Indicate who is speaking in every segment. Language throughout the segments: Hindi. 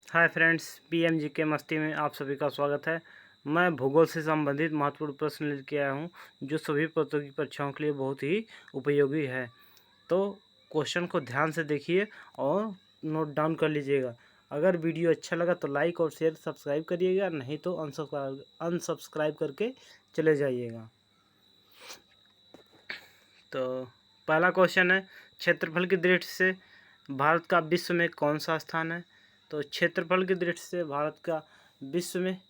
Speaker 1: हाय फ्रेंड्स, पीएमजी के मस्ती में आप सभी का स्वागत है। मैं भूगोल से संबंधित महत्वपूर्ण प्रश्न लेके आया हूँ जो सभी प्रतियोगी परीक्षाओं के लिए बहुत ही उपयोगी है। तो क्वेश्चन को ध्यान से देखिए और नोट डाउन कर लीजिएगा। अगर वीडियो अच्छा लगा तो लाइक और शेयर सब्सक्राइब करिएगा, नहीं तो अनसब्सक्राइब करके चले जाइएगा। तो पहला क्वेश्चन है, क्षेत्रफल की दृष्टि से भारत का विश्व में कौन सा स्थान है। तो क्षेत्रफल की दृष्टि से भारत का विश्व में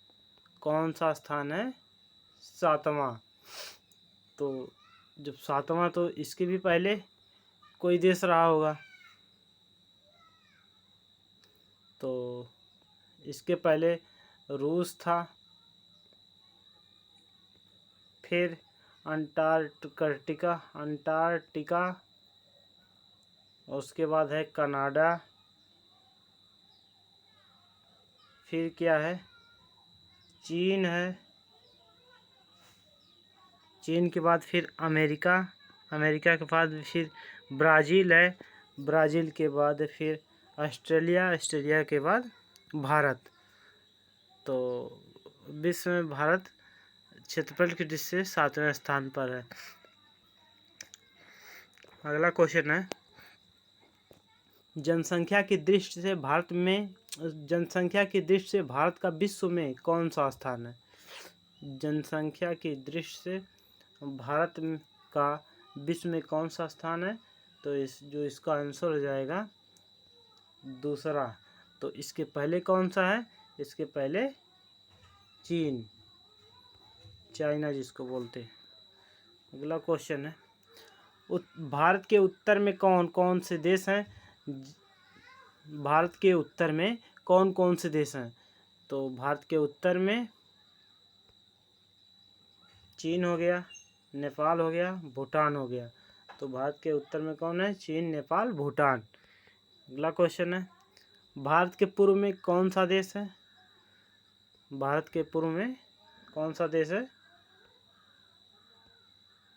Speaker 1: कौन सा स्थान है? सातवां। तो जब सातवां तो इसके भी पहले कोई देश रहा होगा। तो इसके पहले रूस था, फिर अंटार्कटिका, और उसके बाद है कनाडा, फिर क्या है? चीन है, चीन के बाद फिर अमेरिका के बाद फिर ब्राज़ील है, ब्राज़ील के बाद फिर ऑस्ट्रेलिया के बाद भारत। तो विश्व में भारत क्षेत्रफल की दृष्टि से 7वें स्थान पर है। अगला क्वेश्चन है, जनसंख्या की दृष्टि से भारत का विश्व में कौन सा स्थान है? जनसंख्या की दृष्टि से भारत का विश्व में कौन सा स्थान है? तो इसका आंसर हो जाएगा दूसरा। तो इसके पहले कौन सा है? इसके पहले चीन, चाइना जिसको बोलते हैं। अगला क्वेश्चन है, भारत के उत्तर में कौन कौन से देश हैं? भारत के उत्तर में कौन कौन से देश हैं? तो भारत के उत्तर में चीन हो गया, नेपाल हो गया, भूटान हो गया। तो भारत के उत्तर में कौन है? चीन, नेपाल, भूटान। अगला क्वेश्चन है, भारत के पूर्व में कौन सा देश है? भारत के पूर्व में कौन सा देश है?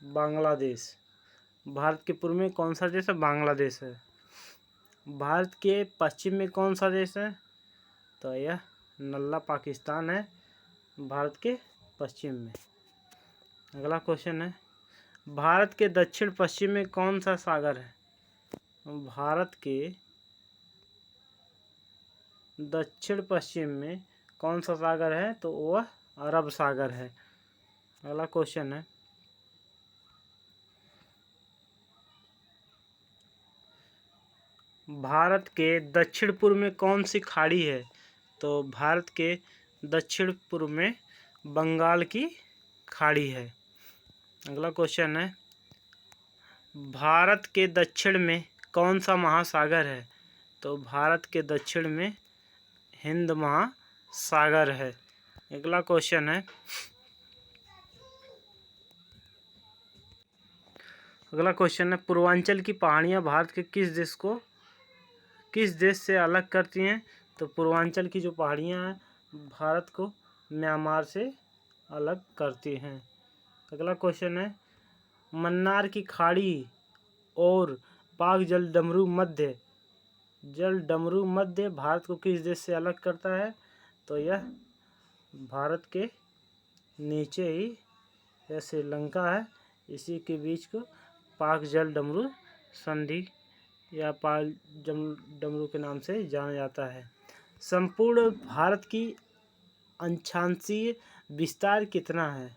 Speaker 1: बांग्लादेश। भारत के पूर्व में कौन सा देश है? बांग्लादेश है। भारत के पश्चिम में कौन सा देश है? तो यह नल्ला पाकिस्तान है, भारत के पश्चिम में। अगला क्वेश्चन है, भारत के दक्षिण पश्चिम में कौन सा सागर है? भारत के दक्षिण पश्चिम में कौन सा सागर है? तो वह अरब सागर है। अगला क्वेश्चन है, भारत के दक्षिण पूर्व में कौन सी खाड़ी है? तो भारत के दक्षिण पूर्व में बंगाल की खाड़ी है। अगला क्वेश्चन है, भारत के दक्षिण में कौन सा महासागर है? तो भारत के दक्षिण में हिंद महासागर है। अगला क्वेश्चन है, पूर्वांचल की पहाड़ियाँ भारत के किस देश से अलग करती हैं? तो पूर्वांचल की जो पहाड़ियाँ हैं भारत को म्यांमार से अलग करती हैं। अगला क्वेश्चन है, मन्नार की खाड़ी और पाक जलडमरू मध्य भारत को किस देश से अलग करता है? तो यह भारत के नीचे ही यह श्रीलंका है, इसी के बीच को पाक जलडमरू संधि या पाक जलडमरू के नाम से जाना जाता है। संपूर्ण भारत की अक्षांशीय विस्तार कितना है?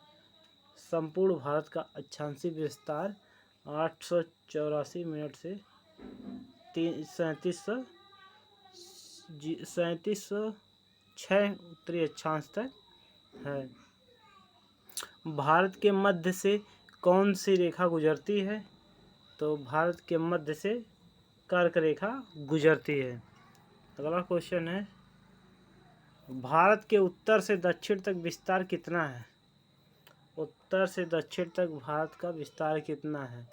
Speaker 1: संपूर्ण भारत का अक्षांशीय विस्तार 884 मिनट से 3706 उत्तरी अक्षांश तक है। भारत के मध्य से कौन सी रेखा गुजरती है? तो भारत के मध्य से कर्क रेखा गुजरती है। अगला क्वेश्चन है, भारत के उत्तर से दक्षिण तक विस्तार कितना है? उत्तर से दक्षिण तक भारत का विस्तार कितना है?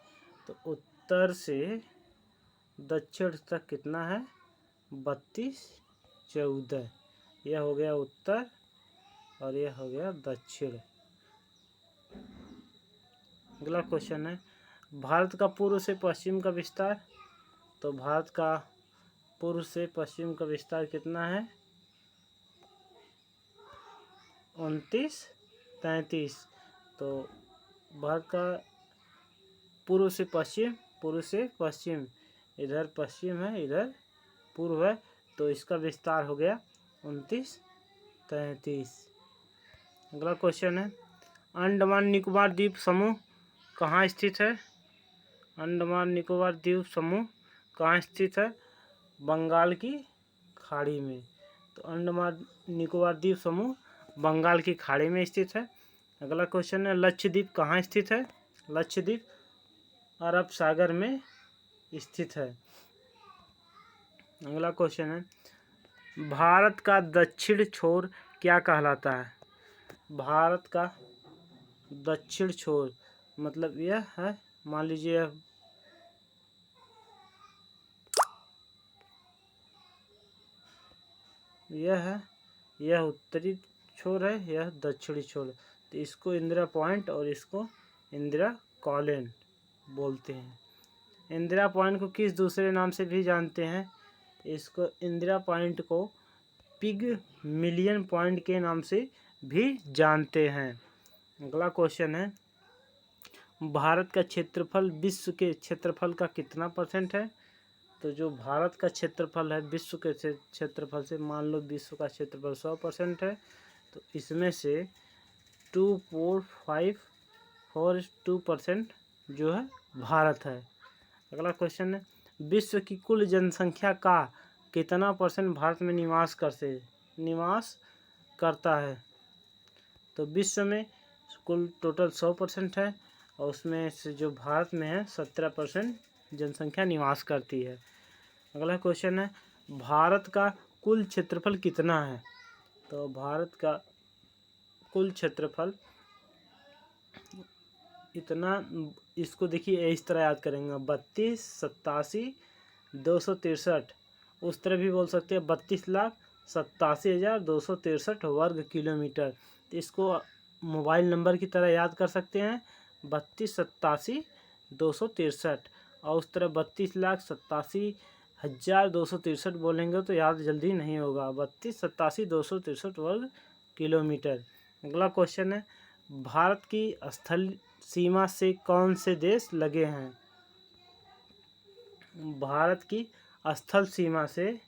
Speaker 1: तो उत्तर से दक्षिण तक कितना है? 3214। यह हो गया उत्तर और यह हो गया दक्षिण। अगला क्वेश्चन है, भारत का पूर्व से पश्चिम का विस्तार। तो भारत का पूर्व से पश्चिम का विस्तार कितना है? 29-33। तो भारत का पूर्व से पश्चिम, इधर पश्चिम है, इधर पूर्व है, तो इसका विस्तार हो गया 29-33। अगला क्वेश्चन है, अंडमान निकोबार द्वीप समूह कहाँ स्थित है? अंडमान निकोबार द्वीप समूह कहाँ स्थित है? बंगाल की खाड़ी में। तो अंडमान निकोबार द्वीप समूह बंगाल की खाड़ी में स्थित है। अगला क्वेश्चन है, लक्षद्वीप कहाँ स्थित है? लक्षद्वीप अरब सागर में स्थित है। अगला क्वेश्चन है, भारत का दक्षिण छोर क्या कहलाता है? भारत का दक्षिण छोर मतलब यह है, मान लीजिए यह है, यह उत्तरी छोर है, यह दक्षिणी छोर है। तो इसको इंदिरा पॉइंट और इसको इंदिरा कॉलोनी बोलते हैं। इंदिरा पॉइंट को किस दूसरे नाम से भी जानते हैं? इसको इंदिरा पॉइंट को पिग मिलियन पॉइंट के नाम से भी जानते हैं। अगला क्वेश्चन है, भारत का क्षेत्रफल विश्व के क्षेत्रफल का कितना % है? तो जो भारत का क्षेत्रफल है विश्व के क्षेत्रफल से, मान लो विश्व का क्षेत्रफल 100% है, तो इसमें से 2.542% जो है भारत है। अगला क्वेश्चन है, विश्व की कुल जनसंख्या का कितना % भारत में निवास करता है? तो विश्व में कुल टोटल 100% है, और उसमें से जो भारत में है 17% जनसंख्या निवास करती है। अगला क्वेश्चन है, भारत का कुल क्षेत्रफल कितना है? तो भारत का कुल क्षेत्रफल इतना, इसको देखिए इस तरह याद करेंगे, 32,87,263, उस तरह भी बोल सकते हैं 32,87,263 वर्ग किलोमीटर। तो इसको मोबाइल नंबर की तरह याद कर सकते हैं, 32,87,263, और उस तरह 32,87,263 बोलेंगे तो याद जल्दी नहीं होगा। 32,87,263 वर्ग किलोमीटर। अगला क्वेश्चन है, भारत की स्थल सीमा से कौन से देश लगे हैं? भारत की स्थल सीमा से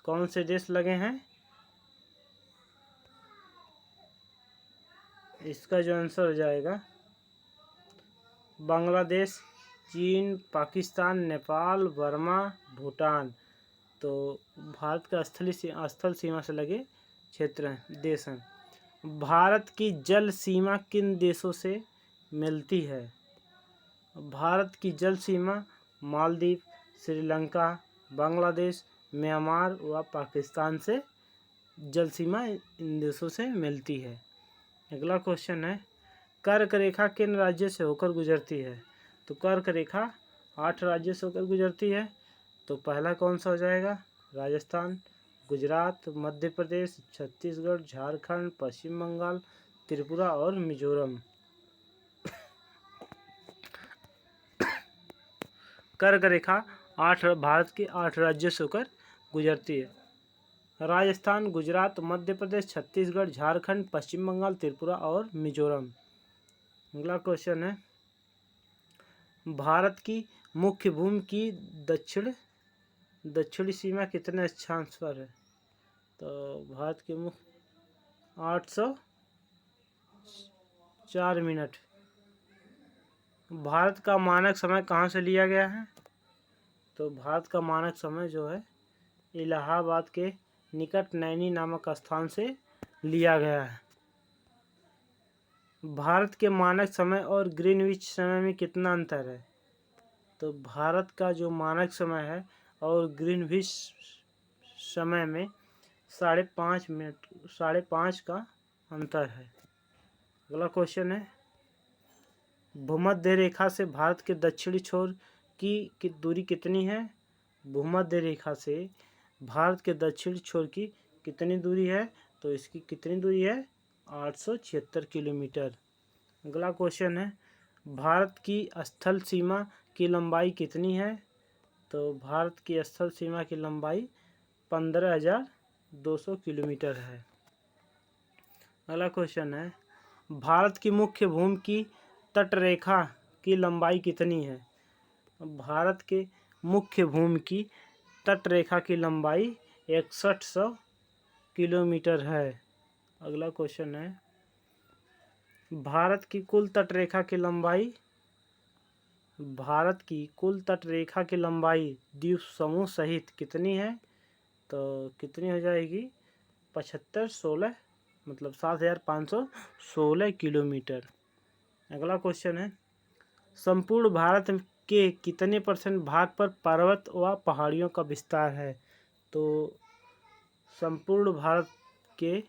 Speaker 1: कौन से देश लगे हैं? इसका जो आंसर हो जाएगा, बांग्लादेश, चीन, पाकिस्तान, नेपाल, बर्मा, भूटान। तो भारत का स्थल सीमा से लगे क्षेत्र हैं, देश हैं। भारत की जल सीमा किन देशों से मिलती है? भारत की जल सीमा मालदीव, श्रीलंका, बांग्लादेश, म्यांमार व पाकिस्तान से जल सीमा इन देशों से मिलती है। अगला क्वेश्चन है, कर्क रेखा किन राज्यों से होकर गुजरती है? तो कर्क रेखा 8 राज्यों से होकर गुजरती है। तो पहला कौन सा हो जाएगा? राजस्थान, गुजरात, मध्य प्रदेश, छत्तीसगढ़, झारखंड, पश्चिम बंगाल, त्रिपुरा और मिजोरम। कर्क रेखा भारत के 8 राज्यों से होकर गुजरती है। राजस्थान, गुजरात, मध्य प्रदेश, छत्तीसगढ़, झारखंड, पश्चिम बंगाल, त्रिपुरा और मिजोरम। अगला क्वेश्चन है, भारत की मुख्य भूमि की दक्षिणी सीमा कितने अक्षांश पर है? तो भारत की मुख्य 804 मिनट। भारत का मानक समय कहाँ से लिया गया है? तो भारत का मानक समय जो है इलाहाबाद के निकट नैनी नामक स्थान से लिया गया है। भारत के मानक समय और ग्रीनविच समय में कितना अंतर है? तो भारत का जो मानक समय है और ग्रीनविच समय में 5.5 का अंतर है। अगला क्वेश्चन है, भूमध्य रेखा से भारत के दक्षिणी छोर की दूरी कितनी है? भूमध्य रेखा से भारत के दक्षिणी छोर की कितनी दूरी है? तो इसकी कितनी दूरी है? 876 किलोमीटर। अगला क्वेश्चन है, भारत की स्थल सीमा की लंबाई कितनी है? तो भारत की स्थल सीमा की लंबाई 15,200 किलोमीटर है। अगला क्वेश्चन है, भारत की मुख्य भूमि की तटरेखा की लंबाई कितनी है? भारत के मुख्य भूमि की तटरेखा की लंबाई 6100 किलोमीटर है। अगला क्वेश्चन है, भारत की कुल तटरेखा की लंबाई द्वीप समूह सहित कितनी है? तो कितनी हो जाएगी? 7516 मतलब 7516 किलोमीटर। अगला क्वेश्चन है, संपूर्ण भारत के कितने % भाग पर पर्वत व पहाड़ियों का विस्तार है? तो संपूर्ण भारत के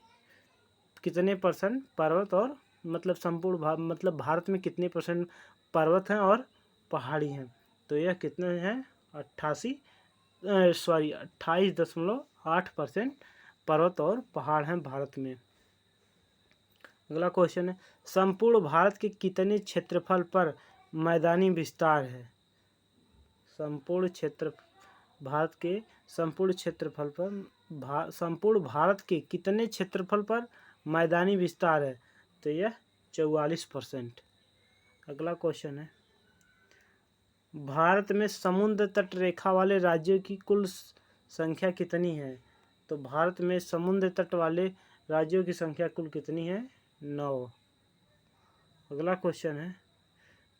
Speaker 1: कितने % पर्वत और मतलब भारत में कितने % पर्वत हैं और पहाड़ी हैं? तो यह कितने हैं? 28.8% पर्वत और पहाड़ हैं भारत में। अगला क्वेश्चन है, संपूर्ण भारत के कितने क्षेत्रफल पर मैदानी विस्तार है? संपूर्ण भारत के कितने क्षेत्रफल पर मैदानी विस्तार है? तो यह 44%। अगला क्वेश्चन है, भारत में समुद्र तट रेखा वाले राज्यों की कुल संख्या कितनी है? तो भारत में समुद्र तट वाले राज्यों की संख्या कुल कितनी है? 9। अगला क्वेश्चन है,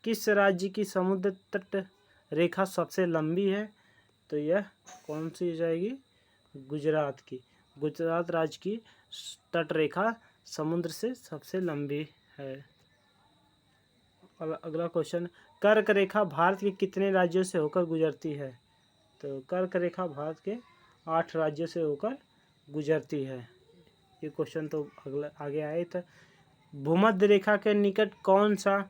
Speaker 1: किस राज्य की समुद्र तट रेखा सबसे लंबी है? तो यह कौन सी हो जाएगी? गुजरात की। गुजरात राज्य की तट रेखा समुद्र से सबसे लंबी है। अगला क्वेश्चन, कर्क रेखा भारत के कितने राज्यों से होकर गुजरती है? तो कर्क रेखा भारत के 8 राज्यों से होकर गुजरती है। ये क्वेश्चन तो आगे आए था। भूमध्य रेखा के निकट कौन सा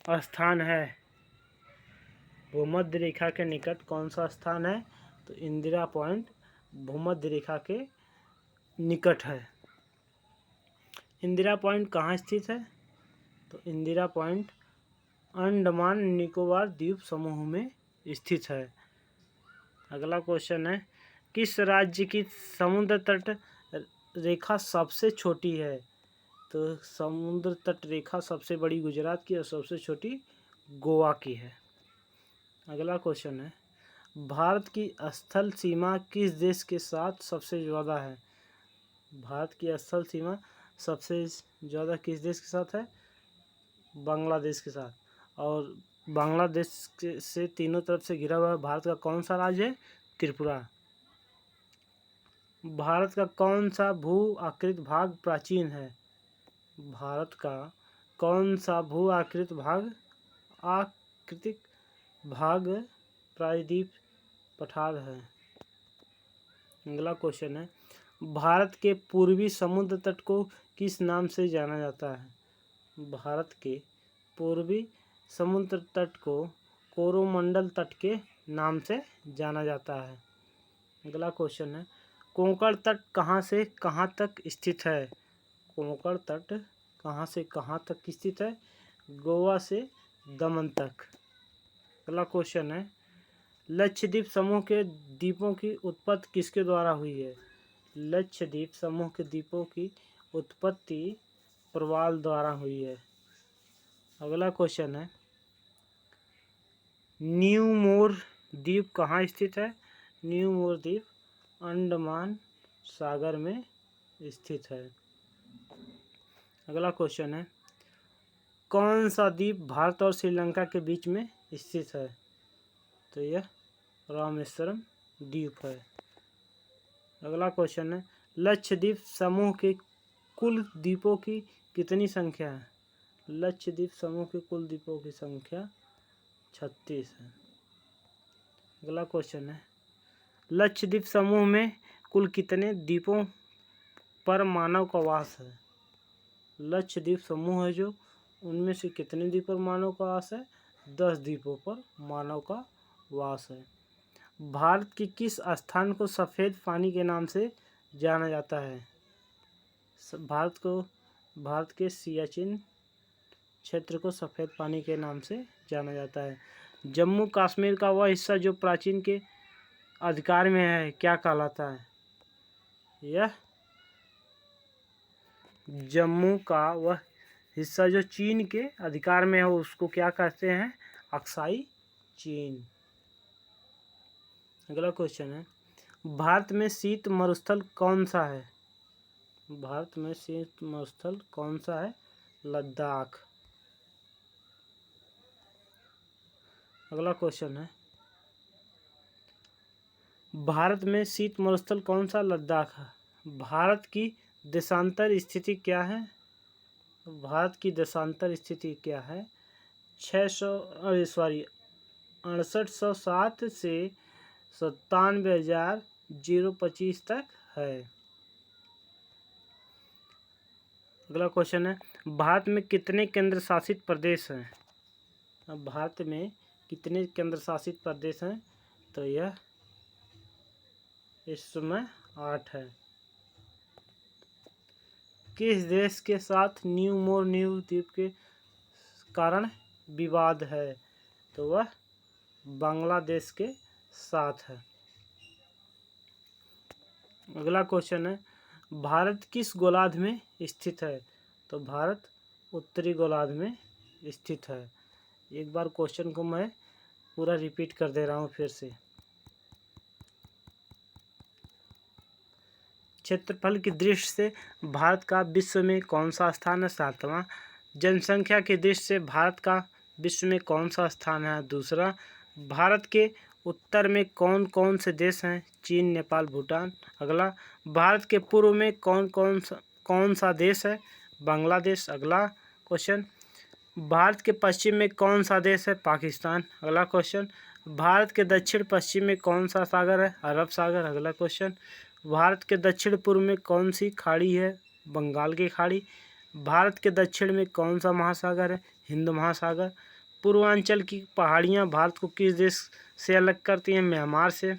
Speaker 1: स्थान है? भूमध्य रेखा के निकट कौन सा स्थान है? तो इंदिरा पॉइंट भूमध्य रेखा के निकट है। इंदिरा पॉइंट कहाँ स्थित है? तो इंदिरा पॉइंट अंडमान निकोबार द्वीप समूह में स्थित है। अगला क्वेश्चन है, किस राज्य की समुद्र तट रेखा सबसे छोटी है? तो समुद्र तट रेखा सबसे बड़ी गुजरात की और सबसे छोटी गोवा की है। अगला क्वेश्चन है, भारत की स्थल सीमा किस देश के साथ सबसे ज़्यादा है? भारत की स्थल सीमा सबसे ज़्यादा किस देश के साथ है? बांग्लादेश के साथ। और बांग्लादेश से तीनों तरफ से घिरा हुआ भारत का कौन सा राज्य है? त्रिपुरा। भारत का कौन सा भू आकृत भाग प्राचीन है? भारत का कौन सा भू आकृतिक भाग प्रायद्वीप पठार है? अगला क्वेश्चन है, भारत के पूर्वी समुद्र तट को किस नाम से जाना जाता है? भारत के पूर्वी समुद्र तट को कोरोमंडल तट के नाम से जाना जाता है। अगला क्वेश्चन है, कोंकण तट कहाँ से कहाँ तक स्थित है? कोंकण तट कहाँ से कहाँ तक स्थित है? गोवा से दमन तक। अगला क्वेश्चन है, लक्षद्वीप समूह के द्वीपों की उत्पत्ति किसके द्वारा हुई है? लक्षद्वीप समूह के द्वीपों की उत्पत्ति प्रवाल द्वारा हुई है। अगला क्वेश्चन है, न्यू मोर द्वीप कहाँ स्थित है? न्यू मोर द्वीप अंडमान सागर में स्थित है। अगला क्वेश्चन है, कौन सा द्वीप भारत और श्रीलंका के बीच में स्थित है? तो यह रामेश्वरम द्वीप है। अगला क्वेश्चन है, लक्षद्वीप समूह के कुल द्वीपों की कितनी संख्या है? लक्षद्वीप समूह के कुल द्वीपों की संख्या 36 है। अगला क्वेश्चन है, लक्षद्वीप समूह में कुल कितने द्वीपों पर मानव का वास है? लक्षद्वीप समूह है जो, उनमें से कितने द्वीपों पर मानव का वास है? 10 द्वीपों पर मानव का वास है। भारत के किस स्थान को सफ़ेद पानी के नाम से जाना जाता है? भारत के सियाचिन क्षेत्र को सफ़ेद पानी के नाम से जाना जाता है। जम्मू कश्मीर का वह हिस्सा जो प्राचीन के अधिकार में है क्या कहलाता है? यह जम्मू का वह हिस्सा जो चीन के अधिकार में है उसको क्या कहते हैं? अक्साई चीन। अगला क्वेश्चन है, भारत में शीत मरुस्थल कौन सा है? भारत में शीत मरुस्थल कौन सा है? लद्दाख। अगला क्वेश्चन है, भारत में शीत मरुस्थल कौन सा? लद्दाख है। भारत की देशांतर स्थिति क्या है? भारत की देशांतर स्थिति क्या है? 6807 से 97,025 तक है। अगला क्वेश्चन है, भारत में कितने केंद्र शासित प्रदेश हैं? अब भारत में कितने केंद्र शासित प्रदेश हैं? तो यह इस समय 8 है। किस देश के साथ न्यू मोर न्यू द्वीप के कारण विवाद है? तो वह बांग्लादेश के साथ है। अगला क्वेश्चन है, भारत किस गोलार्ध में स्थित है? तो भारत उत्तरी गोलार्ध में स्थित है। एक बार क्वेश्चन को मैं पूरा रिपीट कर दे रहा हूँ फिर से। क्षेत्रफल की दृष्टि से भारत का विश्व में कौन सा स्थान है? 7वां। जनसंख्या की दृष्टि से भारत का विश्व में कौन सा स्थान है? 2। भारत के उत्तर में कौन कौन से देश हैं? चीन, नेपाल, भूटान। अगला, भारत के पूर्व में कौन सा देश है? बांग्लादेश। अगला क्वेश्चन, भारत के पश्चिम में कौन सा देश है? पाकिस्तान। अगला क्वेश्चन, भारत के दक्षिण पश्चिम में कौन सा सागर है? अरब सागर। अगला क्वेश्चन, भारत के दक्षिण पूर्व में कौन सी खाड़ी है? बंगाल की खाड़ी। भारत के दक्षिण में कौन सा महासागर है? हिंद महासागर। पूर्वांचल की पहाड़ियाँ भारत को किस देश से अलग करती हैं? म्यांमार से।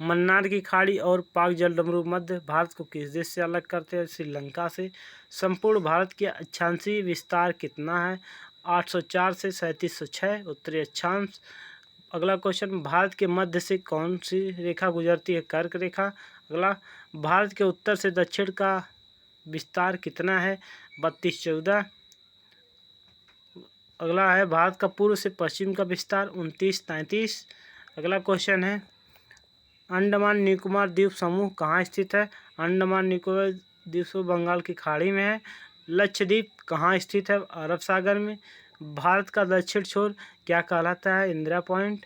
Speaker 1: मन्नार की खाड़ी और पाक जलडमरू मध्य भारत को किस देश से अलग करते हैं? श्रीलंका से। संपूर्ण भारत की अक्षांशीय विस्तार कितना है? 804 से 3706 उत्तरी अक्षांश। अगला क्वेश्चन, भारत के मध्य से कौन सी रेखा गुजरती है? कर्क रेखा। अगला, भारत के उत्तर से दक्षिण का विस्तार कितना है? 3214। अगला है, भारत का पूर्व से पश्चिम का विस्तार 2933। अगला क्वेश्चन है, अंडमान निकोबार द्वीप समूह कहाँ स्थित है? अंडमान निकोबार द्वीप समूह बंगाल की खाड़ी में है। लक्षद्वीप कहाँ स्थित है? अरब सागर में। भारत का दक्षिण छोर क्या कहलाता है? इंदिरा पॉइंट।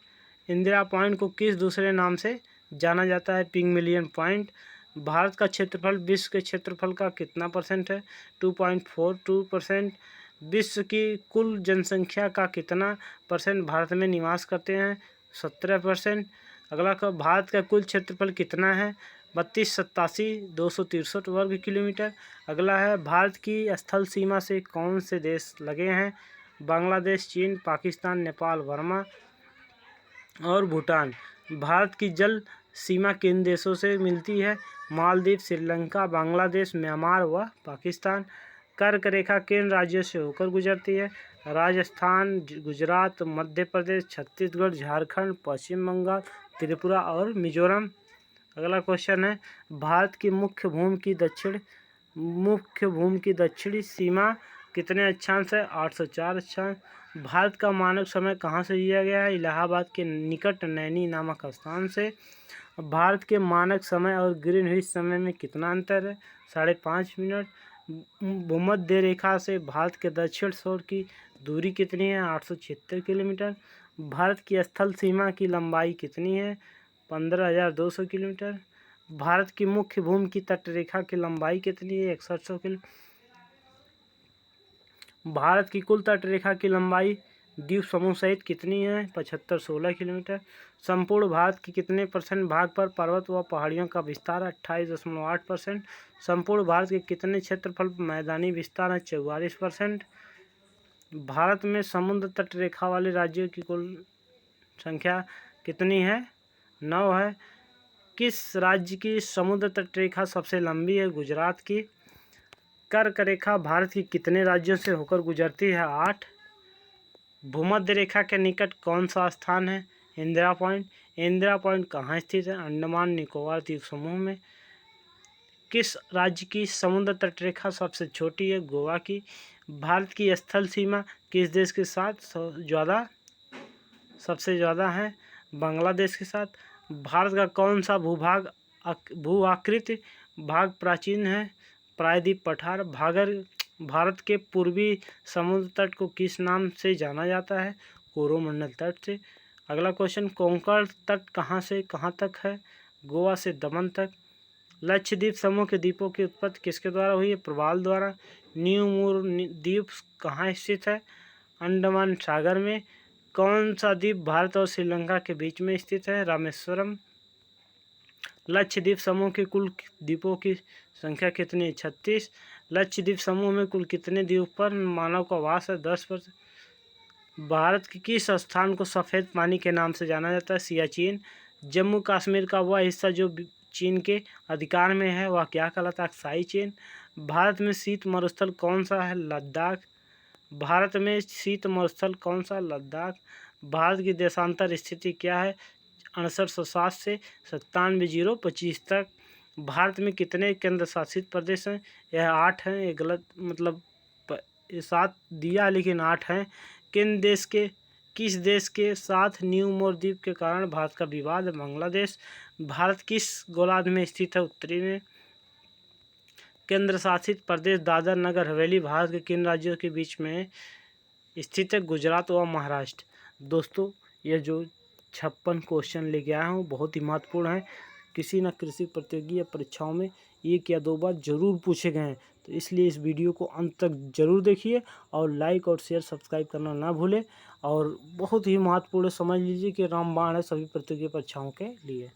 Speaker 1: इंदिरा पॉइंट को किस दूसरे नाम से जाना जाता है? पिगमिलियन पॉइंट। भारत का क्षेत्रफल विश्व के क्षेत्रफल का कितना % है? 2.42%। विश्व की कुल जनसंख्या का कितना % भारत में निवास करते हैं? 17%। अगला का, भारत का कुल क्षेत्रफल कितना है? 32,87,263 वर्ग किलोमीटर। अगला है, भारत की स्थल सीमा से कौन से देश लगे हैं? बांग्लादेश, चीन, पाकिस्तान, नेपाल, बर्मा और भूटान। भारत की जल सीमा किन देशों से मिलती है? मालदीव, श्रीलंका, बांग्लादेश, म्यांमार व पाकिस्तान। कर्क रेखा किन राज्यों से होकर गुजरती है? राजस्थान, गुजरात, मध्य प्रदेश, छत्तीसगढ़, झारखंड, पश्चिम बंगाल, त्रिपुरा और मिजोरम। अगला क्वेश्चन है, भारत की मुख्य भूमि की दक्षिणी सीमा कितने अक्षांश है? 804 अक्षांश। भारत का मानक समय कहाँ से लिया गया है? इलाहाबाद के निकट नैनी नामक स्थान से। भारत के मानक समय और ग्रीनविच समय में कितना अंतर है? 5.5 मिनट। भूमध्य रेखा से भारत के दक्षिण छोर की दूरी कितनी है? 876 किलोमीटर। भारत की स्थल सीमा की लंबाई कितनी है? 15,200 किलोमीटर। भारत की मुख्य भूमि की तटरेखा की लंबाई कितनी है? 6100 किलोमीटर। भारत की कुल तटरेखा की लंबाई द्वीप समूह सहित कितनी है? 7516 किलोमीटर। संपूर्ण भारत की कितने % भाग पर पर्वत व पहाड़ियों का विस्तार? 28.8%। संपूर्ण भारत के कितने क्षेत्रफल पर मैदानी विस्तार है? 44%। भारत में समुद्र तटरेखा वाले राज्यों की कुल संख्या कितनी है? 9 है। किस राज्य की समुद्र तटरेखा सबसे लंबी है? गुजरात की। कर्क रेखा भारत की कितने राज्यों से होकर गुजरती है? 8। भूमध्य रेखा के निकट कौन सा स्थान है? इंदिरा पॉइंट। इंदिरा पॉइंट कहाँ स्थित है? अंडमान निकोबार द्वीप समूह में। किस राज्य की समुद्र तट रेखा सबसे छोटी है? गोवा की। भारत की स्थल सीमा किस देश के साथ सबसे ज़्यादा है? बांग्लादेश के साथ। भारत का कौन सा भू आकृति भाग प्राचीन है? प्रायद्वीप पठार। भारत के पूर्वी समुद्र तट को किस नाम से जाना जाता है? कोरोमंडल तट से। अगला क्वेश्चन, कोंकण तट कहाँ से कहाँ तक है? गोवा से दमन तक। लक्षद्वीप समूह के द्वीपों की उत्पत्ति किसके द्वारा हुई है? प्रबाल द्वारा। न्यू मूर द्वीप कहाँ स्थित है? अंडमान सागर में। कौन सा द्वीप भारत और श्रीलंका के बीच में स्थित है? रामेश्वरम। लक्षद्वीप समूह के कुल द्वीपों की संख्या कितनी है? 36। लक्षद्वीप समूह में कुल कितने द्वीप पर मानव का वास है? 10%। भारत के किस स्थान को सफ़ेद पानी के नाम से जाना जाता है? सियाचिन। जम्मू कश्मीर का वह हिस्सा जो चीन के अधिकार में है वह क्या कहलाता है? अक्साई चीन। भारत में शीत मरुस्थल कौन सा है? लद्दाख। भारत में शीत मरुस्थल कौन सा? लद्दाख। भारत की देशांतर स्थिति क्या है? 6807 से 97025 तक। भारत में कितने केंद्र शासित प्रदेश हैं? यह 8 हैं। ये गलत मतलब 7 दिया लेकिन 8 हैं। किस देश के साथ न्यू मोर द्वीप के कारण भारत का विवाद है? बांग्लादेश। भारत किस गोलार्ध में स्थित है? उत्तरी में। केंद्र शासित प्रदेश दादर नगर हवेली भारत के किन राज्यों के बीच में स्थित है? गुजरात व महाराष्ट्र। दोस्तों, यह जो 56 क्वेश्चन लेके आया हूँ बहुत ही महत्वपूर्ण है। किसी न किसी प्रतियोगी या परीक्षाओं में 1 या 2 बार जरूर पूछे गए हैं, तो इसलिए इस वीडियो को अंत तक जरूर देखिए और लाइक और शेयर सब्सक्राइब करना ना भूलें। और बहुत ही महत्वपूर्ण समझ लीजिए कि रामबाण है सभी प्रतियोगी परीक्षाओं के लिए।